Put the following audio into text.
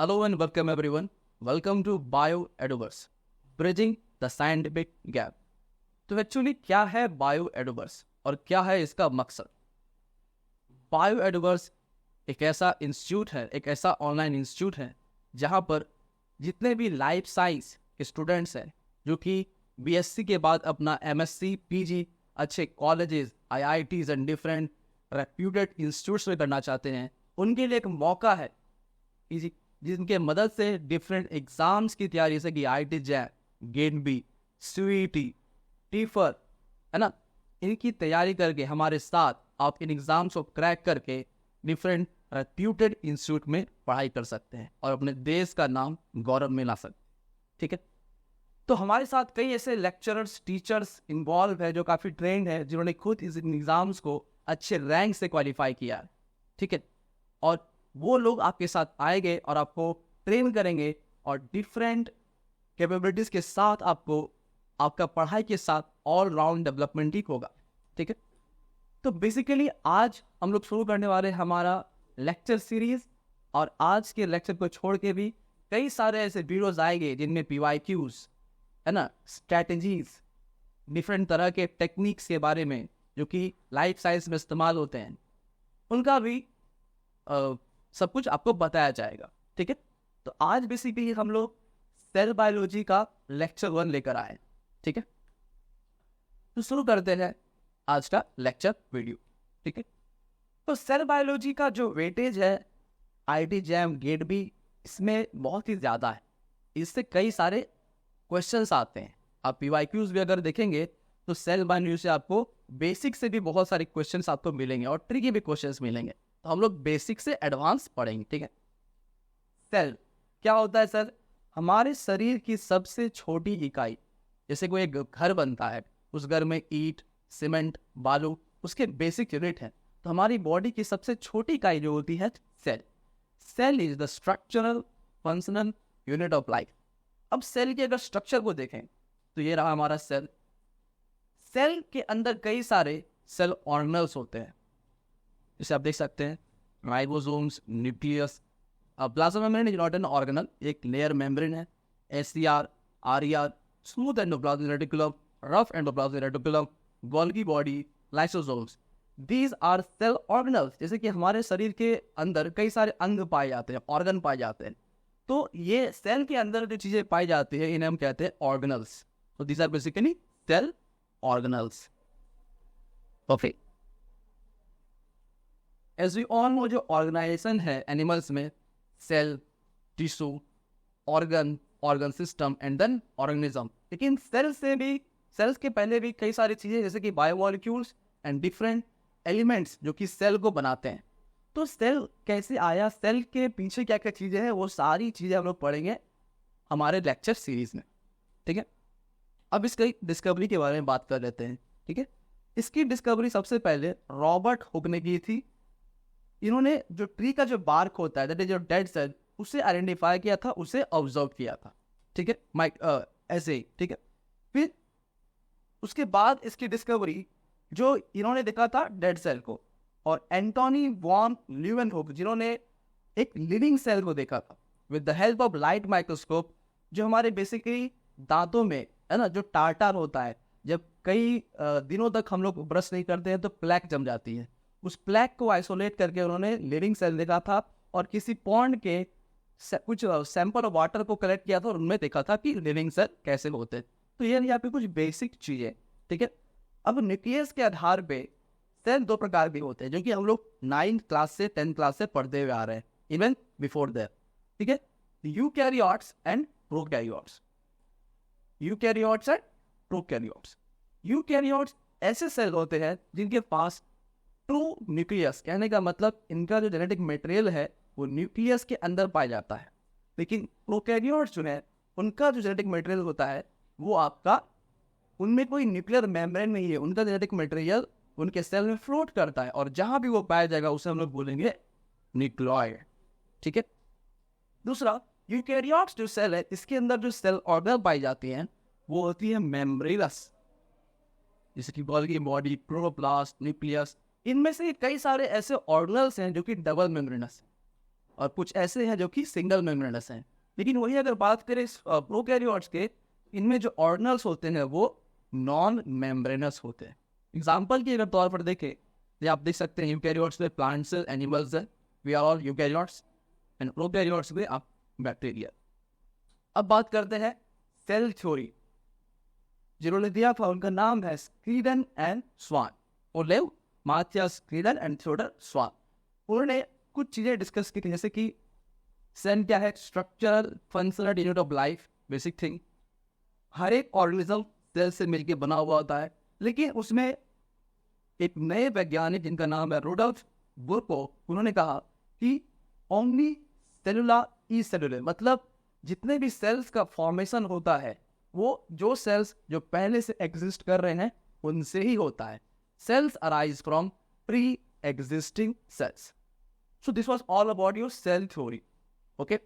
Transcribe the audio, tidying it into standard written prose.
Hello and welcome everyone. Welcome to BioEduverse, Bridging the Scientific Gap. तो actually क्या है BioEduverse और क्या है इसका मकसद? BioEduverse एक ऐसा इंस्टीट्यूट है, एक ऐसा ऑनलाइन इंस्टीट्यूट है जहाँ पर जितने भी लाइफ साइंस के स्टूडेंट्स हैं जो कि बीएससी के बाद अपना एमएससी, पीजी अच्छे colleges, IITs and different reputed institutes में करना चाहते हैं, उनके लिए एक मौका है जिनके मदद से डिफरेंट एग्जाम्स की तैयारी जैसे कि IIT JAM, GATE B, CET, TIFR, है ना, इनकी तैयारी करके हमारे साथ आप इन एग्जाम्स को क्रैक करके डिफरेंट रेप्यूटेड इंस्टीट्यूट में पढ़ाई कर सकते हैं और अपने देश का नाम गौरव में ला सकते हैं। ठीक है, तो हमारे साथ कई ऐसे लेक्चरर्स, टीचर्स इन्वॉल्व है जो काफ़ी ट्रेंड है, जिन्होंने खुद इस एग्जाम्स को अच्छे रैंक से क्वालिफाई किया है। ठीक है, और वो लोग आपके साथ आएंगे और आपको ट्रेन करेंगे और डिफरेंट कैपेबिलिटीज़ के साथ आपको आपका पढ़ाई के साथ ऑल राउंड डेवलपमेंट ही होगा। ठीक है, तो बेसिकली आज हम लोग शुरू करने वाले हमारा लेक्चर सीरीज, और आज के लेक्चर को छोड़ के भी कई सारे ऐसे वीडियोज आएंगे जिनमें PYQs, है ना, स्ट्रैटेजीज, डिफरेंट तरह के टेक्निक्स के बारे में जो कि लाइफ साइंस में इस्तेमाल होते हैं, उनका भी सब कुछ आपको बताया जाएगा। ठीक है, तो आज बेसिकली हम लोग सेल बायोलॉजी का लेक्चर 1 लेकर आए। ठीक है, तो शुरू करते हैं आज का लेक्चर वीडियो। ठीक है, तो सेल बायोलॉजी का जो वेटेज है IIT जैम, गेट बी, इसमें बहुत ही ज़्यादा है। इससे कई सारे क्वेश्चंस आते हैं। आप PYQs भी अगर देखेंगे तो सेल बायोलॉजी से आपको बेसिक से भी बहुत सारे क्वेश्चंस आपको मिलेंगे और ट्रिकी भी क्वेश्चंस मिलेंगे। तो हम लोग बेसिक से एडवांस पढ़ेंगे। ठीक है, सेल क्या होता है? सर, हमारे शरीर की सबसे छोटी इकाई। जैसे कोई एक घर बनता है, उस घर में ईंट, सीमेंट, बालू उसके बेसिक यूनिट है, तो हमारी बॉडी की सबसे छोटी इकाई जो होती है cell. Cell is the structural functional unit of life. अब सेल के अगर स्ट्रक्चर को देखें तो ये रहा हमारा सेल। सेल के अंदर कई सारे सेल ऑर्गेनल्स होते हैं, जैसे आप देख सकते हैं ribosomes, nucleus, plasma membrane is not an organelle, एक लेयर मेम्ब्रेन है, SCR, RER, smooth endoplasmic reticulum, rough endoplasmic reticulum, Golgi body, lysosomes, these are cell organelles. जैसे कि हमारे शरीर के अंदर कई सारे अंग पाए जाते हैं, ऑर्गन पाए जाते हैं, तो ये सेल के अंदर जो चीज़ें पाई जाती है इन्हें हम कहते हैं ऑर्गेनल्स। तो these are basically cell organelles. Okay, as we all know, जो ऑर्गेनाइजेशन है एनिमल्स में, cell, tissue, organ system and then organism. लेकिन सेल्स के पहले भी कई सारी चीज़ें जैसे कि बायोमॉलिक्यूल्स एंड डिफरेंट एलिमेंट्स जो कि सेल को बनाते हैं। तो सेल कैसे आया, सेल के पीछे क्या क्या चीज़ें हैं, वो सारी चीज़ें हम लोग पढ़ेंगे हमारे लेक्चर सीरीज में। ठीक है, अब इसकी डिस्कवरी के बारे में बात कर लेते हैं। ठीक है, इसकी डिस्कवरी सबसे पहले रॉबर्ट हुक ने की थी। इन्होंने जो ट्री का जो बार्क होता है, दैट इज जो डेड सेल, उसे आइडेंटिफाई किया था, उसे ऑब्जर्व किया था। ठीक है, ऐसे ही। ठीक है, फिर उसके बाद इसकी डिस्कवरी जो इन्होंने देखा था डेड सेल को, और एंटोनी वॉन ल्यूवेनहुक जिन्होंने एक लिविंग सेल को देखा था with the help of light microscope, जो हमारे बेसिकली दांतों में, है ना, जो टार्टार होता है, जब कई दिनों तक हम लोग ब्रश नहीं करते हैं तो प्लैक जम जाती है, उस प्लैक को आइसोलेट करके उन्होंने लिविंग सेल देखा था, और किसी पॉन्ड के कुछ सैंपल ऑफ वाटर को कलेक्ट किया था और उनमें देखा था कि लिविंग सेल कैसे होते हैं। तो ये यहाँ पे कुछ बेसिक चीज़ें। ठीक है, अब न्यूक्लियस के आधार पे सेल 2 प्रकार के होते हैं जो कि हम लोग 9th क्लास से 10th क्लास से पढ़ते हुए आ रहे हैं, इवन बिफोर दैट। ठीक है, eukaryotes and prokaryotes. Eukaryotes and prokaryotes. Eukaryotes ऐसे सेल होते हैं जिनके पास ट्रू न्यूक्लियस, कहने का मतलब इनका जो जेनेटिक मटेरियल है वो न्यूक्लियस के अंदर पाया जाता है। लेकिन प्रोकैरियोट्स जो है, उनका जो जेनेटिक मटेरियल होता है वो आपका, उनमें कोई न्यूक्लियर मेम्ब्रेन नहीं है, उनका जेनेटिक मटेरियल उनके सेल में फ्लोट करता है, और जहां भी वो पाया जाएगा उसे हम लोग बोलेंगे न्यूक्लियोइड। ठीक है, दूसरा, यूकैरियोट्स जो सेल है, इसके अंदर जो सेल ऑर्गन पाई जाती हैं वो होती है मेम्ब्रेनस, जैसे कि गोल्गी बॉडी, क्लोरोप्लास्ट, न्यूक्लियस। इनमें से कई सारे ऐसे ऑर्गेनल्स हैं जो कि डबल मेम्ब्रेनस, और कुछ ऐसे हैं जो कि सिंगल मेम्ब्रेनस हैं। लेकिन वही अगर बात करें प्रोकैरियोट्स के, इनमें जो ऑर्गेनल्स होते हैं वो नॉन मेम्ब्रेनस होते हैं। एग्जाम्पल के अगर तौर पर देखें, ये आप देख सकते हैं यूकैरियोट्स में प्लांट्स एनिमल्स है, we are all eukaryotes, and prokaryotes में आप बैक्टीरिया। अब बात करते हैं सेल थ्योरी। जिन्होंने दिया था उनका नाम है स्क्रीडन एंड स्वान, ओलेव Matthias Schleiden and Theodor Schwann. उन्होंने कुछ चीजें डिस्कस की थी, जैसे कि सेल क्या है, structural functional unit of life, basic thing. हर एक ऑर्गेनिज्म सेल से मिलकर बना हुआ होता है, लेकिन उसमें एक नए वैज्ञानिक जिनका नाम है रुडोल्फ बुर्को, उन्होंने कहा कि ओमनी सेलुला ई सेलुलर, मतलब जितने भी सेल्स का फॉर्मेशन होता है वो जो सेल्स जो पहले से एग्जिस्ट कर रहे हैं उनसे ही होता है। Cells arise from pre existing cells. So this was all about your cell theory. Okay,